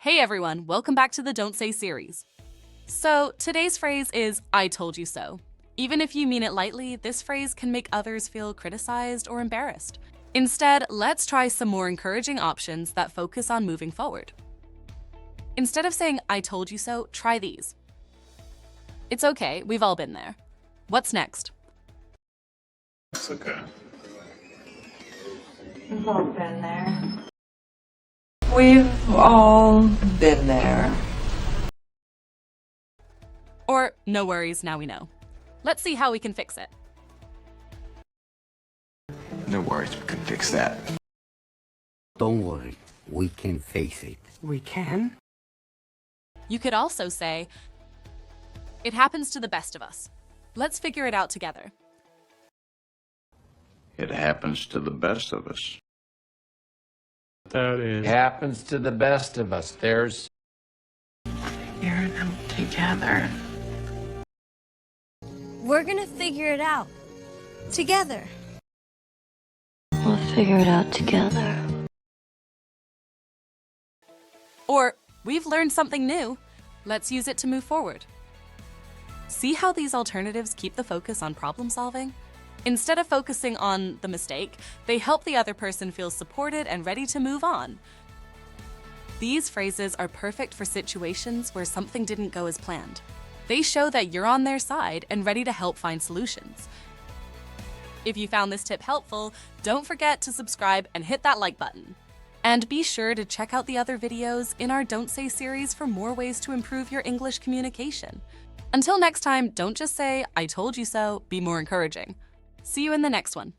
Hey everyone, welcome back to the Don't Say series. So today's phrase is I told you so. Even if you mean it lightly, this phrase can make others feel criticized or embarrassed. Instead, let's try some more encouraging options that focus on moving forward. Instead of saying I told you so, try these. It's okay, we've all been there. What's next? It's okay. We've all been there. We've all been there. Or no worries, now we know. Let's see how we can fix it. No worries, we can fix that. Don't worry, we can face it. We can? You could also say, it happens to the best of us. Let's figure it out together. It happens to the best of us. That is. Happens to the best of us. There's Figure it out together. We're gonna figure it out. Together. We'll figure it out together. Or, we've learned something new. Let's use it to move forward. See how these alternatives keep the focus on problem solving? Instead of focusing on the mistake, they help the other person feel supported and ready to move on. These phrases are perfect for situations where something didn't go as planned. They show that you're on their side and ready to help find solutions. If you found this tip helpful, don't forget to subscribe and hit that like button. And be sure to check out the other videos in our Don't Say series for more ways to improve your English communication. Until next time, don't just say, I told you so, be more encouraging. See you in the next one.